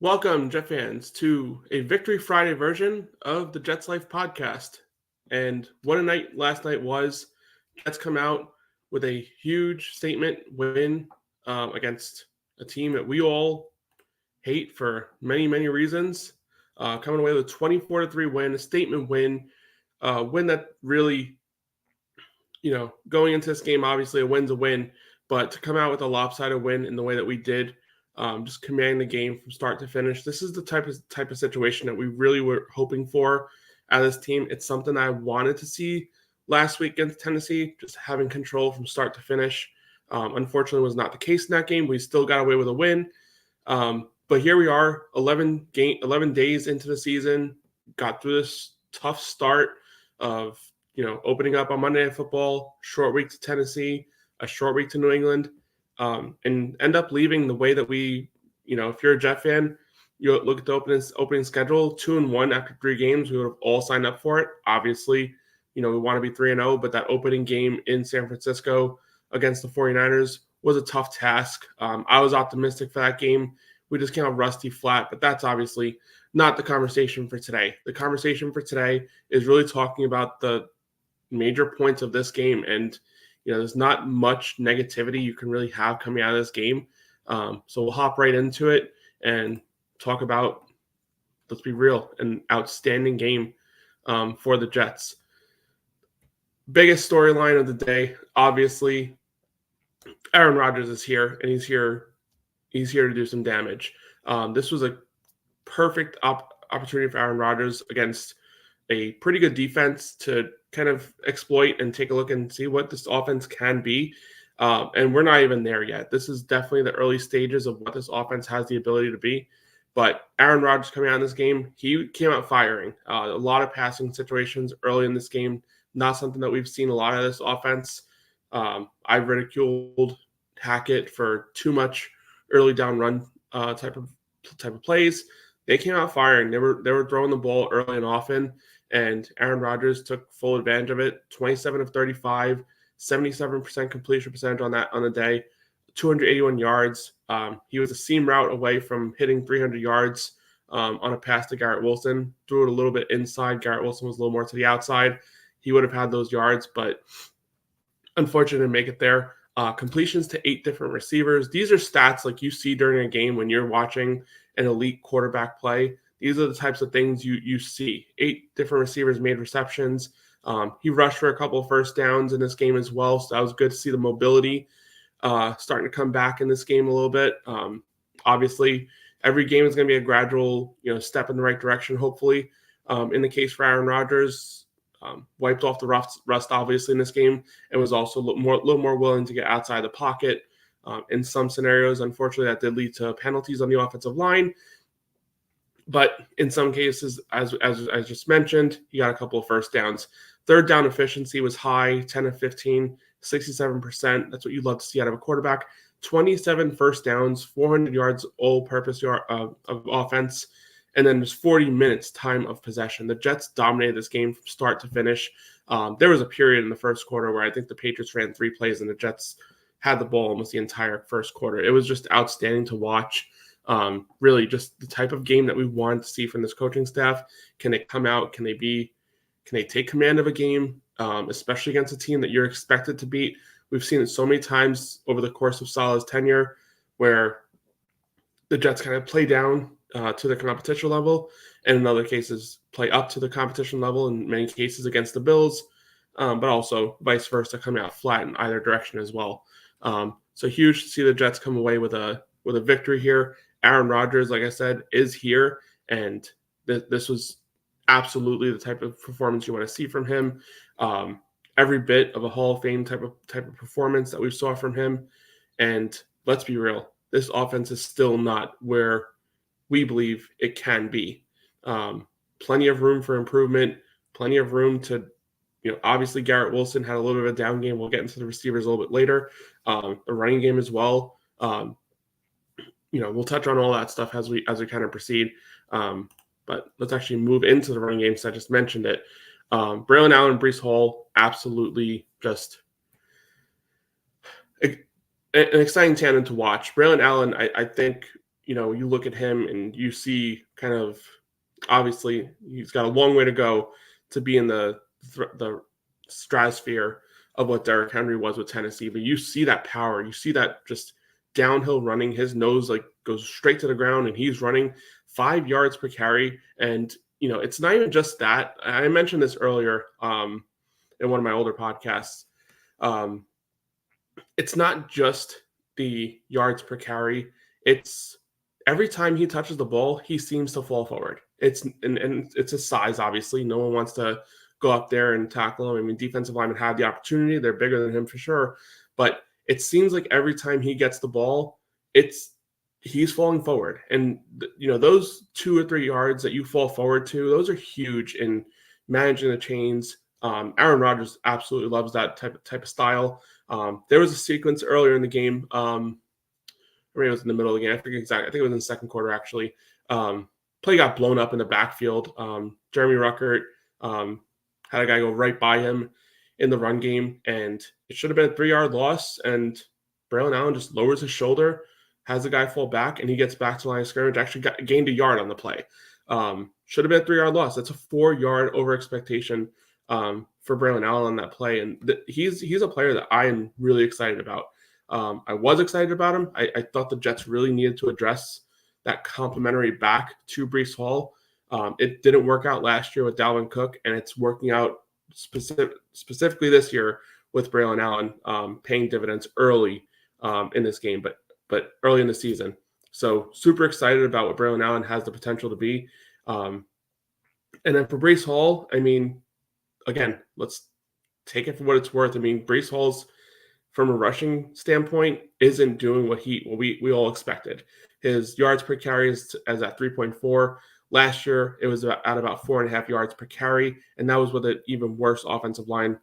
Welcome, Jet fans, to a Victory Friday version of the Jets Life podcast. And what a night last night was. Jets come out with a huge statement win against a team that we all hate for many, many reasons. Coming away with a 24-3 win, a statement win, win that really, going into this game, obviously a win's a win, but to come out with a lopsided win in the way that we did, just commanding the game from start to finish. This is the type of situation that we really were hoping for out of this team. It's something I wanted to see last week against Tennessee, just having control from start to finish. Unfortunately, was not the case in that game. We still got away with a win. But here we are, 11 days into the season, got through this tough start of opening up on Monday Night Football, short week to Tennessee, a short week to New England, and end up leaving the way that we, if you're a Jet fan, you look at the opening schedule, 2-1 after 3 games, we would have all signed up for it. Obviously, we want to be 3-0, but that opening game in San Francisco against the 49ers was a tough task. I was optimistic for that game. We just came out rusty flat, but that's obviously not the conversation for today. The conversation for today is really talking about the major points of this game. And, there's not much negativity you can really have coming out of this game. So we'll hop right into it and talk about, let's be real, an outstanding game for the Jets. Biggest storyline of the day, obviously, Aaron Rodgers is here, and he's here to do some damage. This was a perfect opportunity for Aaron Rodgers against a pretty good defense to kind of exploit and take a look and see what this offense can be. And we're not even there yet. This is definitely the early stages of what this offense has the ability to be. But Aaron Rodgers coming out in this game, he came out firing. A lot of passing situations early in this game, not something that we've seen a lot of this offense. I ridiculed Hackett for too much early down run type of plays. They came out firing. They were throwing the ball early and often, and Aaron Rodgers took full advantage of it. 27 of 35, 77% completion percentage on the day, 281 yards. He was a seam route away from hitting 300 yards on a pass to Garrett Wilson. Threw it a little bit inside. Garrett Wilson was a little more to the outside. He would have had those yards, but unfortunately didn't make it there. Completions to 8 different receivers. These are stats like you see during a game when you're watching an elite quarterback play. These are the types of things you see. 8 different receivers made receptions. He rushed for a couple of first downs in this game as well, so that was good to see the mobility starting to come back in this game a little bit. Obviously, every game is going to be a gradual step in the right direction, hopefully. In the case for Aaron Rodgers, wiped off the rust obviously in this game, and was also a little more willing to get outside the pocket. In some scenarios, unfortunately, that did lead to penalties on the offensive line. But in some cases, as I just mentioned, he got a couple of first downs. Third down efficiency was high, 10 of 15, 67%. That's what you'd love to see out of a quarterback. 27 first downs, 400 yards all-purpose of offense, and then just 40 minutes time of possession. The Jets dominated this game from start to finish. There was a period in the first quarter where I think the Patriots ran 3 plays and the Jets had the ball almost the entire first quarter. It was just outstanding to watch. Really just the type of game that we want to see from this coaching staff. Can they come out? Can they take command of a game, especially against a team that you're expected to beat? We've seen it so many times over the course of Saleh's tenure where the Jets kind of play down to the competition level, and in other cases play up to the competition level, in many cases against the Bills, but also vice versa, coming out flat in either direction as well. So huge to see the Jets come away with a victory here. Aaron Rodgers, like I said, is here, and this was absolutely the type of performance you want to see from him. Every bit of a Hall of Fame type of performance that we saw from him. And let's be real, this offense is still not where we believe it can be. Plenty of room for improvement, plenty of room to, obviously Garrett Wilson had a little bit of a down game. We'll get into the receivers a little bit later. The running game as well. We'll touch on all that stuff as we kind of proceed. But let's actually move into the running game since I just mentioned it. Braylon Allen and Breece Hall, absolutely just an exciting tandem to watch. Braylon Allen, I think, you look at him and you see kind of, obviously he's got a long way to go to be in the stratosphere of what Derrick Henry was with Tennessee, but you see that power, you see that just downhill running, his nose like goes straight to the ground and he's running 5 yards per carry. And it's not even just that. I mentioned this earlier in one of my older podcasts. It's not just the yards per carry. It's every time he touches the ball, he seems to fall forward. And it's his size, obviously. No one wants to go up there and tackle him. I mean, defensive linemen have the opportunity. They're bigger than him for sure. But it seems like every time he gets the ball, he's falling forward. And, those 2 or 3 yards that you fall forward to, those are huge in managing the chains. Aaron Rodgers absolutely loves that type of style. There was a sequence earlier in the game. Maybe it was in the middle of the game. I forget exactly. I think it was in the second quarter, actually. Play got blown up in the backfield. Jeremy Ruckert had a guy go right by him in the run game, and it should have been a 3-yard loss. And Braylon Allen just lowers his shoulder, has the guy fall back, and he gets back to the line of scrimmage. Actually gained a yard on the play. Should have been a 3-yard loss. That's a 4-yard over expectation for Braylon Allen on that play. And he's a player that I am really excited about. I was excited about him. I thought the Jets really needed to address that complimentary back to Breece Hall. It didn't work out last year with Dalvin Cook, and it's working out specifically this year with Braylon Allen paying dividends early in this game, but early in the season. So super excited about what Braylon Allen has the potential to be. And then for Breece Hall, I mean, again, let's take it for what it's worth. I mean, Breece Hall's, from a rushing standpoint, isn't doing what we all expected. His yards per carry is at 3.4. Last year, it was at about 4.5 yards per carry, and that was with an even worse offensive line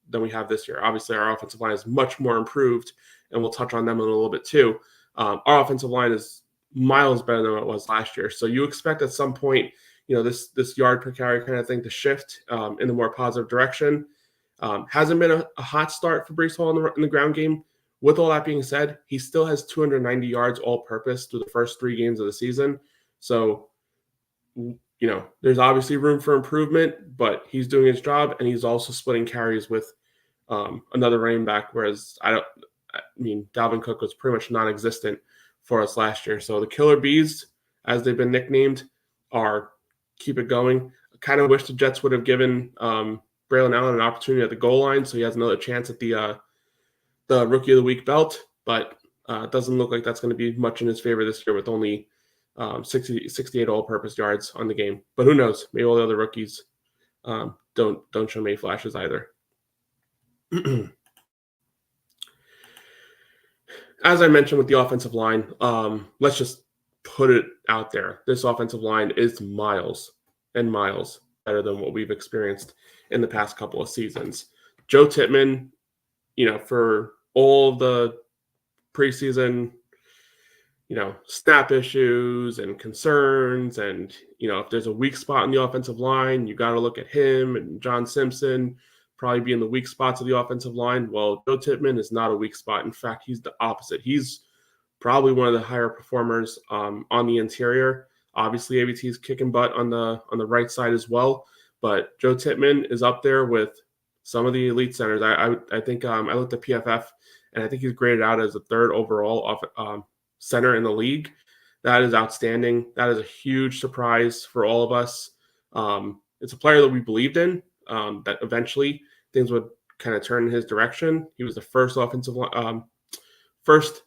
than we have this year. Obviously, our offensive line is much more improved, and we'll touch on them in a little bit too. Our offensive line is miles better than what it was last year. So you expect at some point, this yard per carry kind of thing to shift in the more positive direction. Hasn't been a hot start for Breece Hall in the ground game. With all that being said, he still has 290 yards all-purpose through the first 3 games of the season. So, there's obviously room for improvement, but he's doing his job, and he's also splitting carries with another running back, whereas Dalvin Cook was pretty much non-existent for us last year. So the Killer Bees, as they've been nicknamed, keep it going. I kind of wish the Jets would have given Braylon Allen an opportunity at the goal line, so he has another chance at the Rookie of the Week belt, but it doesn't look like that's going to be much in his favor this year with only 68 all-purpose yards on the game. But who knows? Maybe all the other rookies don't show many flashes either. As I mentioned with the offensive line, let's just put it out there. This offensive line is miles and miles better than what we've experienced in the past couple of seasons. Joe Tippmann, for all the preseason, snap issues and concerns, and, if there's a weak spot in the offensive line, you got to look at him and John Simpson probably being the weak spots of the offensive line. Well, Joe Tippmann is not a weak spot. In fact, he's the opposite. He's probably one of the higher performers on the interior. Obviously, ABT's kicking butt on the right side as well, but Joe Tippmann is up there with some of the elite centers. I think I looked at PFF, and I think he's graded out as the 3rd overall center in the league. That is outstanding. That is a huge surprise for all of us. It's a player that we believed in, that eventually things would kind of turn in his direction. He was the first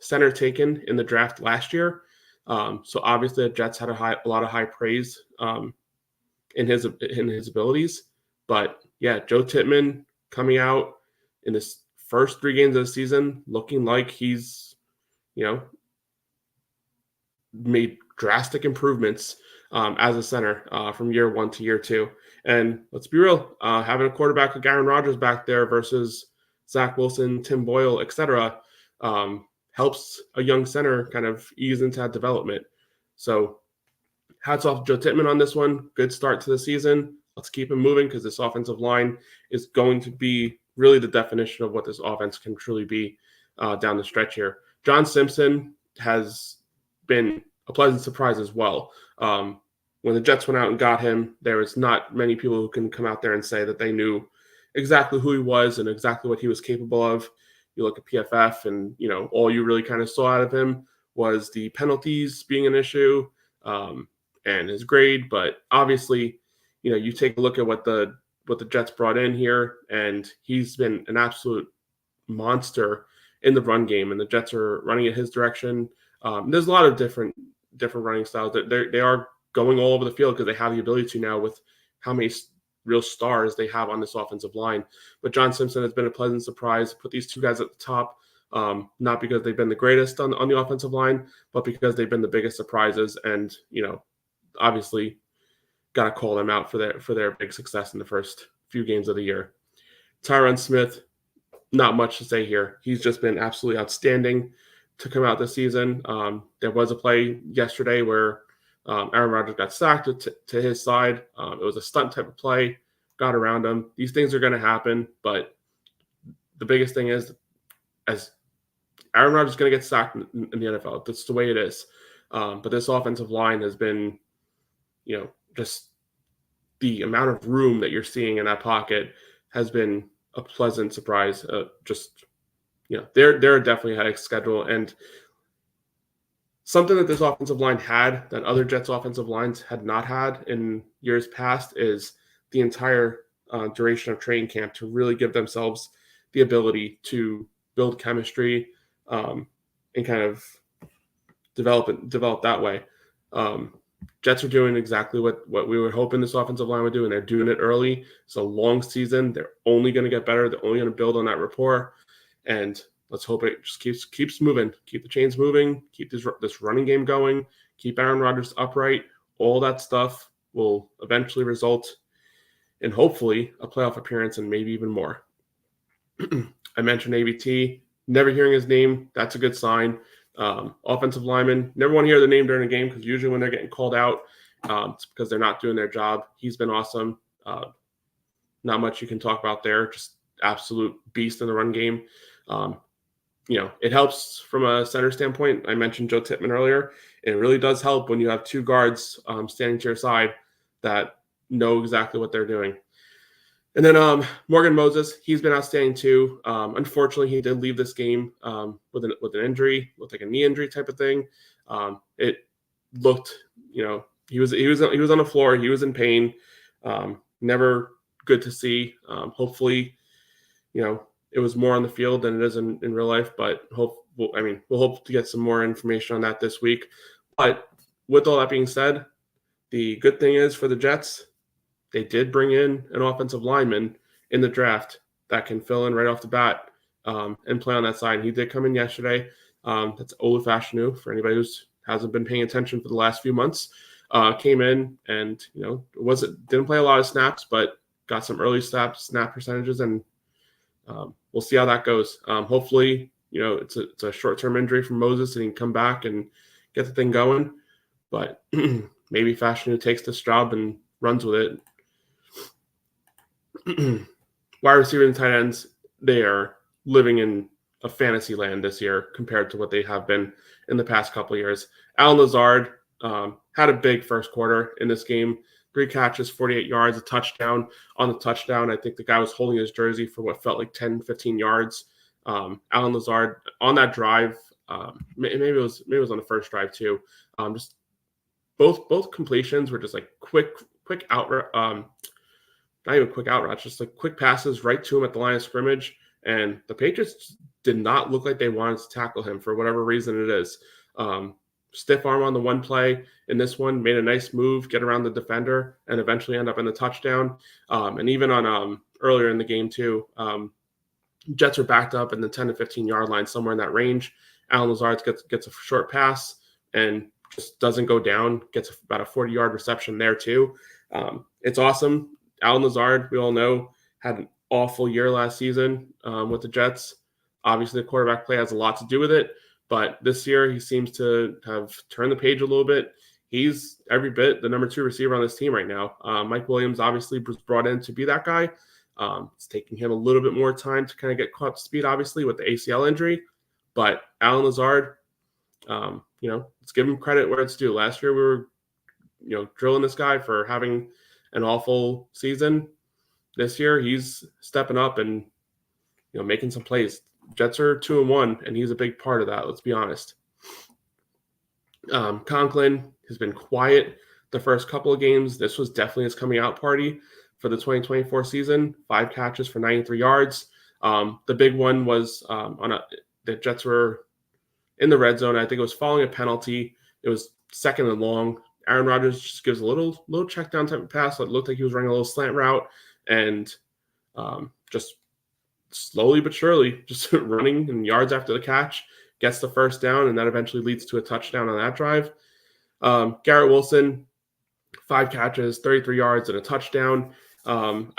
center taken in the draft last year. So obviously the Jets had a lot of high praise in his abilities. But yeah, Joe Tippmann coming out in this first 3 games of the season looking like he's, made drastic improvements as a center from year 1 to year 2. And let's be real, having a quarterback like Aaron Rodgers back there versus Zach Wilson, Tim Boyle, etc., helps a young center kind of ease into that development. So hats off to Joe Tippmann on this one. Good start to the season. Let's keep him moving because this offensive line is going to be really the definition of what this offense can truly be down the stretch here. John Simpson has been a pleasant surprise as well. When the Jets went out and got him, there was not many people who can come out there and say that they knew exactly who he was and exactly what he was capable of. You look at PFF, and all you really kind of saw out of him was the penalties being an issue and his grade. But obviously, you take a look at what the Jets brought in here, and he's been an absolute monster in the run game, and the Jets are running in his direction. There's a lot of different running styles. They are going all over the field because they have the ability to now with how many real stars they have on this offensive line. But John Simpson has been a pleasant surprise. Put these two guys at the top, not because they've been the greatest on the offensive line, but because they've been the biggest surprises. And obviously, got to call them out for their big success in the first few games of the year. Tyron Smith, not much to say here. He's just been absolutely outstanding to come out this season. There was a play yesterday where Aaron Rodgers got sacked to his side. It was a stunt type of play, got around him. These things are going to happen, but the biggest thing is, as Aaron Rodgers is going to get sacked in the NFL. That's the way it is. But this offensive line has been, just the amount of room that you're seeing in that pocket has been a pleasant surprise. They're definitely ahead of schedule, and something that this offensive line had that other Jets offensive lines had not had in years past is the entire duration of training camp to really give themselves the ability to build chemistry and kind of develop that way. Jets are doing exactly what we were hoping this offensive line would do, and they're doing it early. It's a long season. They're only going to get better. They're only going to build on that rapport, and let's hope it just keeps moving. Keep the chains moving. Keep this running game going. Keep Aaron Rodgers upright. All that stuff will eventually result in hopefully a playoff appearance and maybe even more. I mentioned ABT. Never hearing his name, that's a good sign. Offensive lineman, never want to hear the name during a game because usually when they're getting called out, it's because they're not doing their job. He's been awesome. Not much you can talk about there. Just absolute beast in the run game. It helps from a center standpoint. I mentioned Joe Tippmann earlier. It really does help when you have two guards standing to your side that know exactly what they're doing. And then Morgan Moses, he's been outstanding too. Unfortunately, he did leave this game with an injury, looked like a knee injury type of thing. It looked, he was on the floor, he was in pain. Never good to see. Hopefully, it was more on the field than it is in real life. But we'll hope to get some more information on that this week. But with all that being said, the good thing is for the Jets, they did bring in an offensive lineman in the draft that can fill in right off the bat and play on that side. And he did come in yesterday. That's Olu Fashanu, for anybody who hasn't been paying attention for the last few months. Came in and didn't play a lot of snaps, but got some early snap percentages, and we'll see how that goes. Hopefully, it's a short-term injury from Moses and he can come back and get the thing going. But maybe Fashanu takes this job and runs with it. Wide receiver and tight ends, they are living in a fantasy land this year compared to what they have been in the past couple of years. Allen Lazard had a big first quarter in this game. 3 catches, 48 yards, a touchdown. On the touchdown, I think the guy was holding his jersey for what felt like 10, 15 yards. Allen Lazard on that drive, maybe it was on the first drive too. Just both completions were just like quick out. Not even quick out routes, just like quick passes right to him at the line of scrimmage. And the Patriots did not look like they wanted to tackle him for whatever reason it is. Stiff arm on the one play in this one, made a nice move, get around the defender, and eventually end up in the touchdown. And even on earlier in the game too, Jets are backed up in the 10 to 15 yard line, somewhere in that range. Allen Lazard gets a short pass and just doesn't go down, gets about a 40-yard reception there too. It's awesome. Allen Lazard, we all know, had an awful year last season with the Jets. Obviously, the quarterback play has a lot to do with it, but this year he seems to have turned the page a little bit. He's every bit the number 2 receiver on this team right now. Mike Williams obviously was brought in to be that guy. It's taking him a little bit more time to kind of get caught up to speed, obviously, with the ACL injury. But Allen Lazard, let's give him credit where it's due. Last year we were, drilling this guy for having an awful season. This year he's stepping up and making some plays. Jets are 2-1, and he's a big part of that. Let's be honest. Conklin has been quiet the first couple of games. This was definitely his coming out party for the 2024 season. 5 catches for 93 yards. The big one was the Jets were in the red zone. I think it was following a penalty. It was second and long. Aaron Rodgers just gives a little check down type of pass. It looked like he was running a little slant route, and just slowly but surely, just running in yards after the catch, gets the first down, and that eventually leads to a touchdown on that drive. Garrett Wilson, 5 catches, 33 yards, and a touchdown. And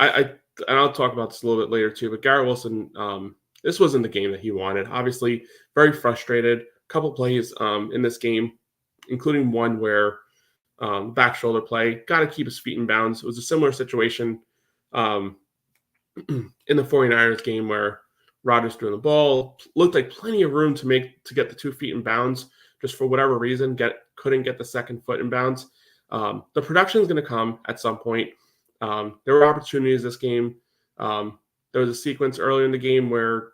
I'll talk about this a little bit later too, but Garrett Wilson, this wasn't the game that he wanted. Obviously, very frustrated. A couple plays in this game, including one where back shoulder play, got to keep his feet in bounds. It was a similar situation in the 49ers game where Rodgers threw the ball, looked like plenty of room to get the 2 feet in bounds. Just for whatever reason, couldn't get the second foot in bounds. The production is going to come at some point. There were opportunities this game. There was a sequence earlier in the game where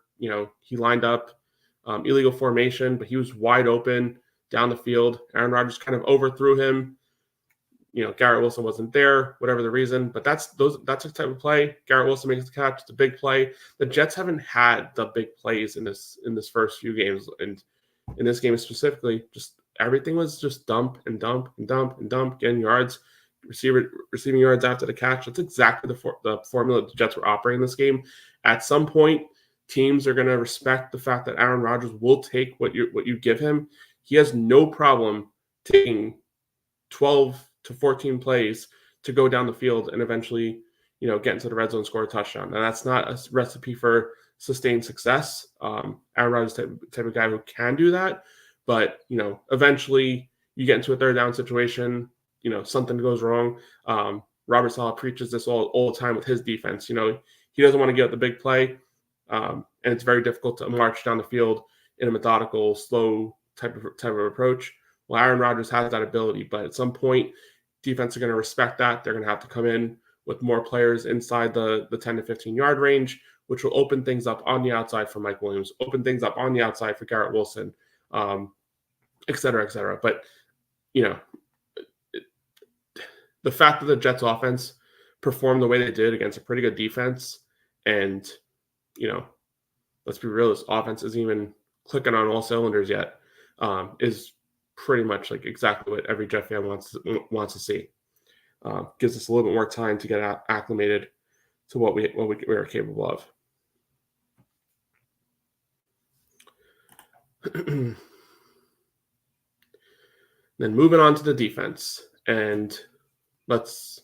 he lined up illegal formation, but he was wide open down the field. Aaron Rodgers kind of overthrew him. Garrett Wilson wasn't there, whatever the reason, but that's the type of play. Garrett Wilson makes the catch. It's a big play. The Jets haven't had the big plays in this first few games, and in this game specifically, just everything was just dump and dump and dump and dump, getting yards, receiving yards after the catch. That's exactly the formula the Jets were operating this game. At some point, teams are going to respect the fact that Aaron Rodgers will take what you give him. He has no problem taking 12 to 14 plays to go down the field and eventually, get into the red zone and score a touchdown. And that's not a recipe for sustained success. Aaron Rodgers type of guy who can do that, but eventually you get into a third down situation, something goes wrong. Robert Saleh preaches this all the time with his defense. He doesn't want to get the big play, and it's very difficult to march down the field in a methodical, slow type of approach. Well, Aaron Rodgers has that ability, but at some point, defense are going to respect that. They're going to have to come in with more players inside the 10 to 15 yard range, which will open things up on the outside for Mike Williams, open things up on the outside for Garrett Wilson, et cetera, et cetera. But, the fact that the Jets offense performed the way they did against a pretty good defense, and, let's be real, this offense isn't even clicking on all cylinders yet, is pretty much like exactly what every Jet fan wants to see. Gives us a little bit more time to get acclimated to what we are capable of. Then moving on to the defense, and there's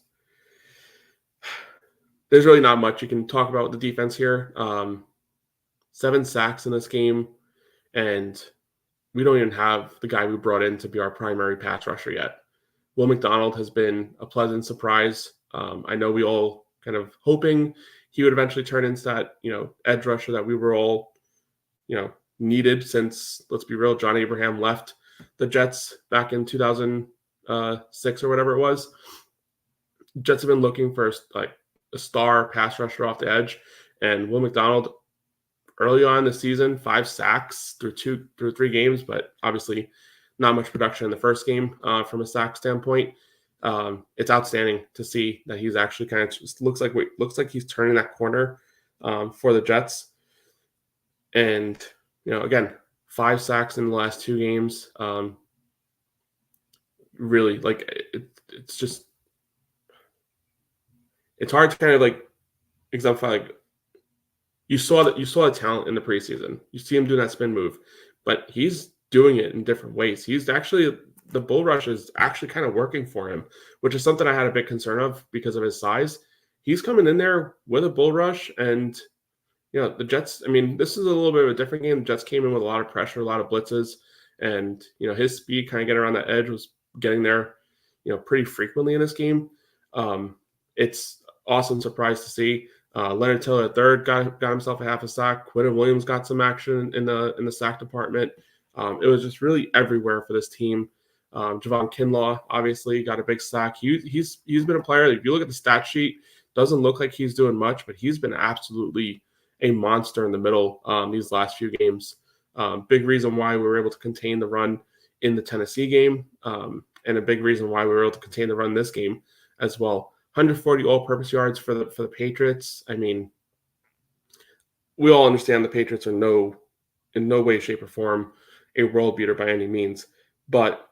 really not much you can talk about with the defense here. 7 sacks in this game, and we don't even have the guy we brought in to be our primary pass rusher yet. Will McDonald has been a pleasant surprise. I know we all kind of hoping he would eventually turn into that, edge rusher that we were all, needed since, let's be real, John Abraham left the Jets back in 2006 or whatever it was. Jets have been looking for a star pass rusher off the edge, and Will McDonald early on in the season, 5 sacks through 3 games, but obviously not much production in the first game from a sack standpoint. It's outstanding to see that he's actually kind of just looks like he's turning that corner for the Jets. And again, 5 sacks in the last 2 games. Really, it's just it's hard to kind of exemplify. You saw the talent in the preseason. You see him doing that spin move, but he's doing it in different ways. He's actually, the bull rush is actually kind of working for him, which is something I had a big concern of because of his size. He's coming in there with a bull rush, and the Jets, this is a little bit of a different game. The Jets came in with a lot of pressure, a lot of blitzes, and his speed kind of getting around the edge was getting there, pretty frequently in this game. It's awesome surprise to see. Leonard Taylor III got himself a half a sack. Quinton Williams got some action in the sack department. It was just really everywhere for this team. Javon Kinlaw obviously got a big sack. He's been a player that, if you look at the stat sheet, doesn't look like he's doing much, but he's been absolutely a monster in the middle these last few games. Big reason why we were able to contain the run in the Tennessee game, and a big reason why we were able to contain the run this game as well. 140 all-purpose yards for the Patriots. I mean, we all understand the Patriots are in no way, shape, or form a world beater by any means, but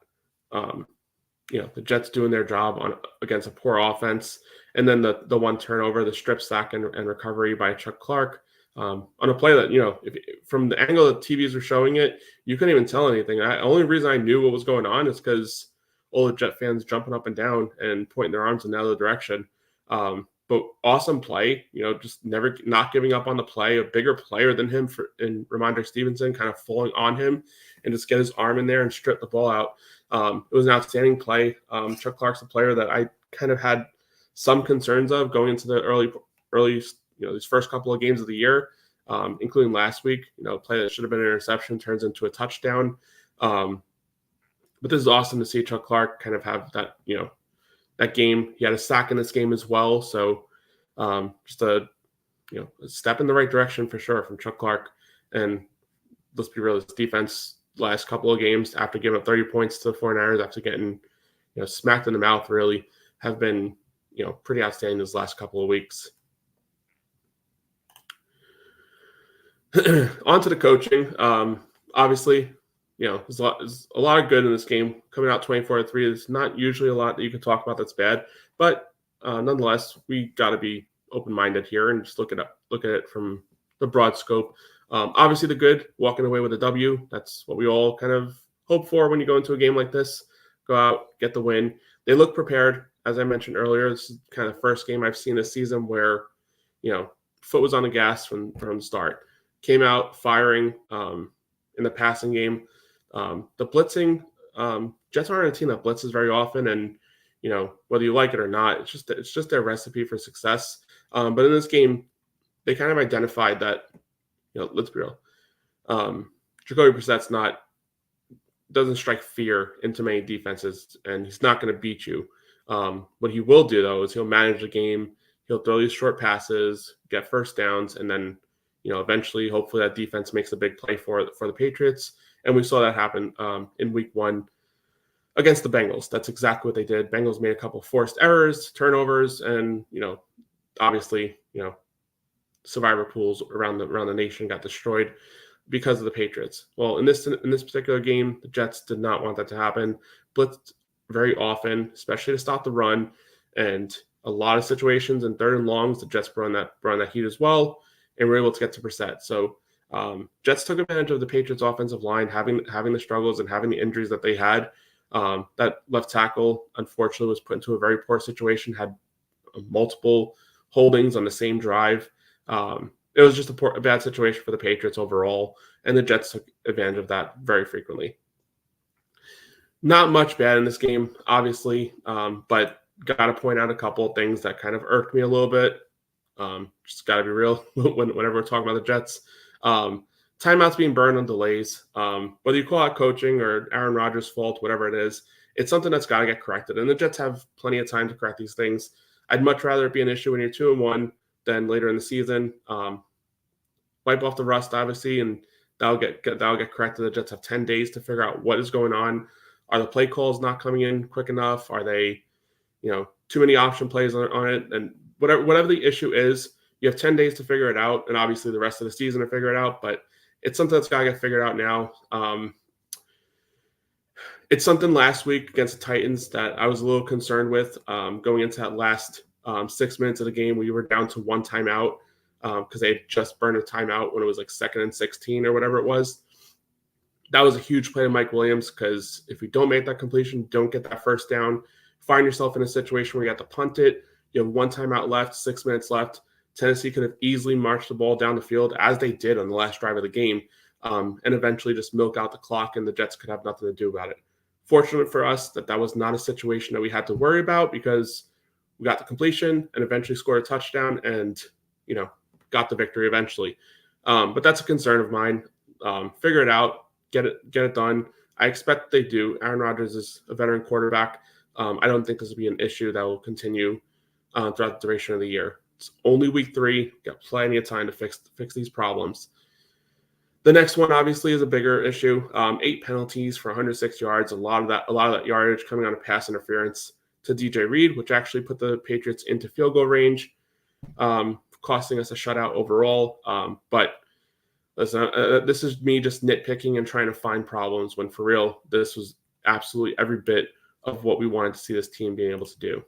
the Jets doing their job against a poor offense, and then the one turnover, the strip sack and recovery by Chuck Clark on a play that, from the angle that TVs were showing it, you couldn't even tell anything. The only reason I knew what was going on is because all the Jet fans jumping up and down and pointing their arms in the other direction. But awesome play, just never not giving up on the play. A bigger player than him in Ramondre Stevenson kind of falling on him and just get his arm in there and strip the ball out. It was an outstanding play. Chuck Clark's a player that I kind of had some concerns of going into the early, these first couple of games of the year, including last week. A play that should have been an interception turns into a touchdown. But this is awesome to see Chuck Clark kind of have that, that game. He had a sack in this game as well. So just a step in the right direction for sure from Chuck Clark. And let's be real, this defense last couple of games, after giving up 30 points to the 49ers, after getting smacked in the mouth, really have been pretty outstanding this last couple of weeks. On to the coaching. Obviously, there's a lot of good in this game. Coming out 24-3, there's not usually a lot that you can talk about that's bad, but nonetheless, we got to be open-minded here and just look at it from the broad scope. Obviously, the good, walking away with a W. That's what we all kind of hope for when you go into a game like this. Go out, get the win. They look prepared. As I mentioned earlier, this is kind of the first game I've seen this season where, foot was on the gas from the start. Came out firing in the passing game. The blitzing, Jets aren't a team that blitzes very often, and whether you like it or not, it's just their recipe for success. But in this game, they kind of identified that, let's be real, Jacoby Brissett's doesn't strike fear into many defenses, and he's not going to beat you. What he will do though is he'll manage the game. He'll throw these short passes, get first downs, and then eventually, hopefully, that defense makes a big play for the Patriots. And we saw that happen in week 1 against the Bengals. That's exactly what they did. Bengals made a couple forced errors, turnovers, and obviously, survivor pools around the nation got destroyed because of the Patriots. Well, in this particular game, the Jets did not want that to happen. Blitzed very often, especially to stop the run, and a lot of situations in 3rd and longs, the Jets brought that heat as well, and were able to get to Brissett. So Jets took advantage of the Patriots' offensive line having the struggles and having the injuries that they had. That left tackle, unfortunately, was put into a very poor situation, had multiple holdings on the same drive. It was just a bad situation for the Patriots overall, and the Jets took advantage of that very frequently. Not much bad in this game, obviously, but got to point out a couple of things that kind of irked me a little bit. Just got to be real whenever we're talking about the Jets. Timeouts being burned on delays, whether you call it coaching or Aaron Rodgers' fault, whatever it is, it's something that's got to get corrected. And the Jets have plenty of time to correct these things. I'd much rather it be an issue when you're 2-1 than later in the season. Wipe off the rust, obviously, and that'll get corrected. The Jets have 10 days to figure out what is going on. Are the play calls not coming in quick enough? Are they, too many option plays on it? And whatever the issue is, you have 10 days to figure it out, and obviously the rest of the season to figure it out. But it's something that's got to get figured out now. It's something last week against the Titans that I was a little concerned with going into that last 6 minutes of the game where you were down to 1 timeout because they had just burned a timeout when it was like 2nd and 16 or whatever it was. That was a huge play to Mike Williams because if we don't make that completion, don't get that first down, find yourself in a situation where you have to punt it. You have 1 timeout left, 6 minutes left. Tennessee could have easily marched the ball down the field as they did on the last drive of the game and eventually just milk out the clock, and the Jets could have nothing to do about it. Fortunate for us that was not a situation that we had to worry about because we got the completion and eventually scored a touchdown and, got the victory eventually. But that's a concern of mine. Figure it out. get it done. I expect they do. Aaron Rodgers is a veteran quarterback. I don't think this will be an issue that will continue throughout the duration of the year. It's only week 3. Got plenty of time to fix these problems. The next one obviously is a bigger issue. 8 penalties for 106 yards. A lot of that yardage coming on a pass interference to DJ Reed, which actually put the Patriots into field goal range, costing us a shutout overall. But listen, this is me just nitpicking and trying to find problems when, for real, this was absolutely every bit of what we wanted to see this team being able to do.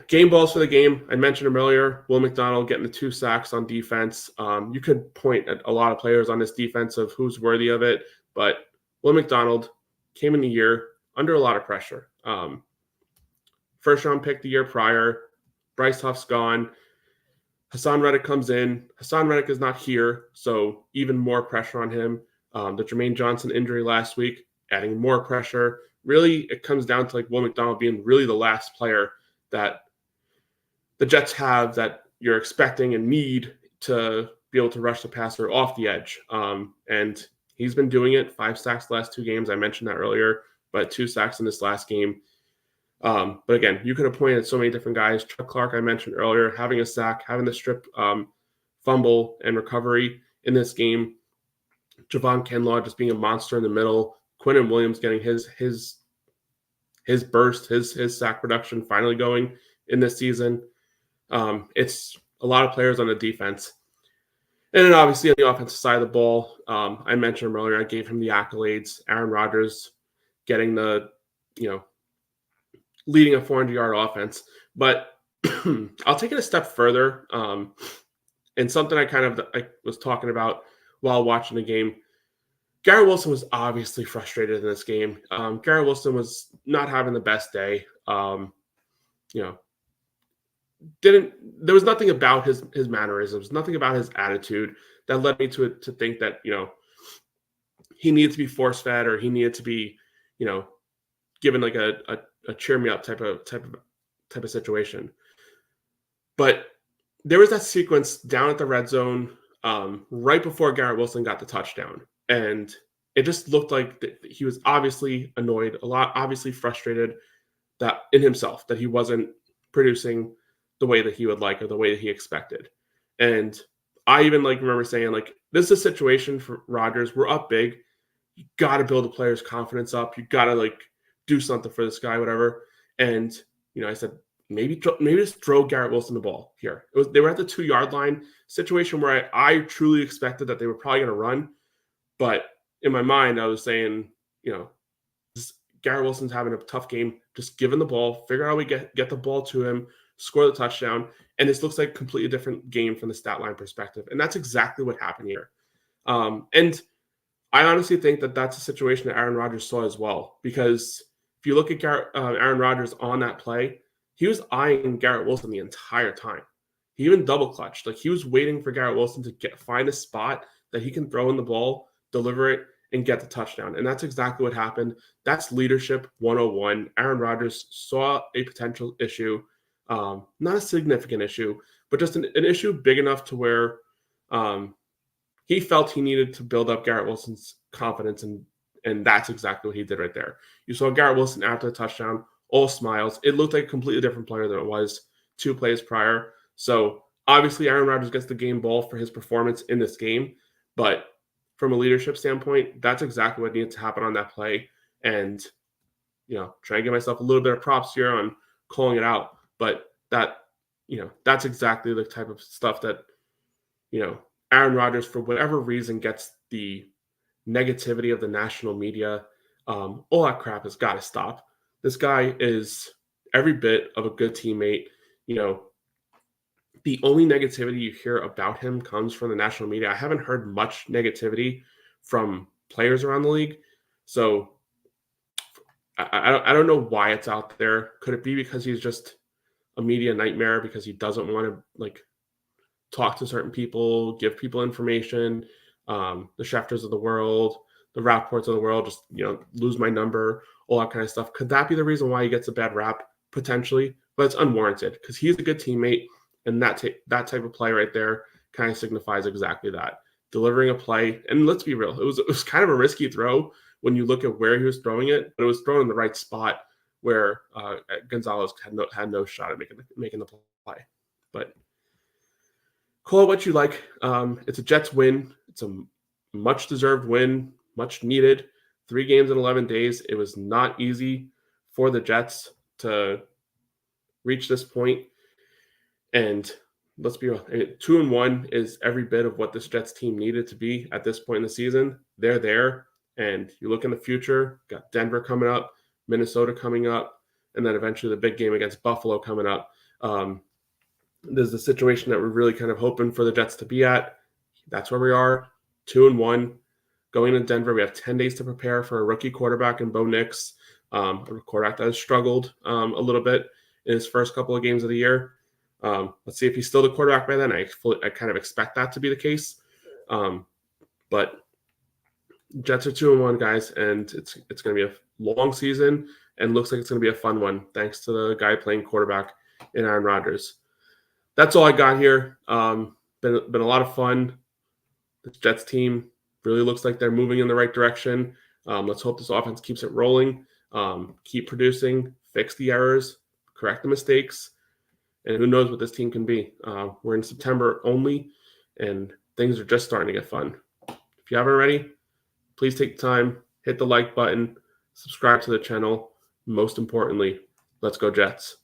Game balls for the game. I mentioned him earlier. Will McDonald getting the 2 sacks on defense. You could point at a lot of players on this defense of who's worthy of it, but Will McDonald came in the year under a lot of pressure. First round pick the year prior. Bryce Huff's gone. Hassan Reddick comes in. Hassan Reddick is not here, so even more pressure on him. The Jermaine Johnson injury last week, adding more pressure. Really, it comes down to like Will McDonald being really the last player that the Jets have that you're expecting and need to be able to rush the passer off the edge. And he's been doing it. 5 sacks the last 2 games. I mentioned that earlier, but 2 sacks in this last game. But again, you could have pointed at so many different guys. Chuck Clark, I mentioned earlier, having a sack, having the strip fumble and recovery in this game. Javon Kinlaw just being a monster in the middle. Quinnen Williams getting his burst, his sack production finally going in this season. It's a lot of players on the defense. And then obviously on the offensive side of the ball, I mentioned him earlier, I gave him the accolades. Aaron Rodgers getting the, leading a 400-yard offense. But I'll take it a step further. And something I was talking about while watching the game. Garrett Wilson was obviously frustrated in this game. Garrett Wilson was not having the best day. There was nothing about his mannerisms, nothing about his attitude that led me to think that, he needed to be force fed or he needed to be, given like a cheer me up type of situation. But there was that sequence down at the red zone right before Garrett Wilson got the touchdown. And it just looked like he was obviously annoyed, obviously frustrated that in himself, that he wasn't producing the way that he would like or the way that he expected. And I even remember saying, this is a situation for Rodgers. We're up big. You got to build the player's confidence up. You got to do something for this guy, whatever. And, I said, maybe just throw Garrett Wilson the ball here. They were at the 2-yard line, situation where I truly expected that they were probably going to run. But in my mind, I was saying, Garrett Wilson's having a tough game. Just give him the ball, figure out how we get the ball to him, score the touchdown. And this looks like a completely different game from the stat line perspective. And that's exactly what happened here. And I honestly think that that's a situation that Aaron Rodgers saw as well. Because if you look at Aaron Rodgers on that play, he was eyeing Garrett Wilson the entire time. He even double clutched. He was waiting for Garrett Wilson to find a spot that he can throw in the ball, deliver it, and get the touchdown. And that's exactly what happened. That's leadership 101. Aaron Rodgers saw a potential issue, not a significant issue, but just an issue big enough to where he felt he needed to build up Garrett Wilson's confidence, and that's exactly what he did right there. You saw Garrett Wilson after the touchdown, all smiles. It looked like a completely different player than it was 2 plays prior. So obviously Aaron Rodgers gets the game ball for his performance in this game, but from a leadership standpoint, that's exactly what needed to happen on that play. And, try and give myself a little bit of props here on calling it out. But that's exactly the type of stuff that, Aaron Rodgers, for whatever reason, gets the negativity of the national media. All that crap has got to stop. This guy is every bit of a good teammate. The only negativity you hear about him comes from the national media. I haven't heard much negativity from players around the league. So I don't know why it's out there. Could it be because he's just a media nightmare because he doesn't want to talk to certain people, give people information, the Schefters of the world, the Rapports of the world, just, lose my number, all that kind of stuff. Could that be the reason why he gets a bad rap? Potentially, but it's unwarranted because he's a good teammate. And that type of play right there kind of signifies exactly that. delivering a play. And let's be real, it was kind of a risky throw when you look at where he was throwing it, but it was thrown in the right spot where Gonzalez had no shot at making the play. But call it what you like. It's a Jets win. It's a much-deserved win, much needed. 3 games in 11 days. It was not easy for the Jets to reach this point. And let's be real, 2-1 is every bit of what this Jets team needed to be at this point in the season. They're there. And you look in the future, got Denver coming up, Minnesota coming up, and then eventually the big game against Buffalo coming up. There's the situation that we're really kind of hoping for the Jets to be at. That's where we are, 2-1. Going to Denver, we have 10 days to prepare for a rookie quarterback in Bo Nix, a quarterback that has struggled a little bit in his first couple of games of the year. Let's see if he's still the quarterback by then. I kind of expect that to be the case. But Jets are 2-1, guys, and it's going to be a long season and looks like it's going to be a fun one thanks to the guy playing quarterback in Aaron Rodgers. That's all I got here. Been a lot of fun. The Jets team really looks like they're moving in the right direction. Let's hope this offense keeps it rolling. Keep producing, fix the errors, correct the mistakes, and who knows what this team can be. We're in September only, and things are just starting to get fun. If you haven't already, please take the time, hit the like button, subscribe to the channel. Most importantly, let's go Jets.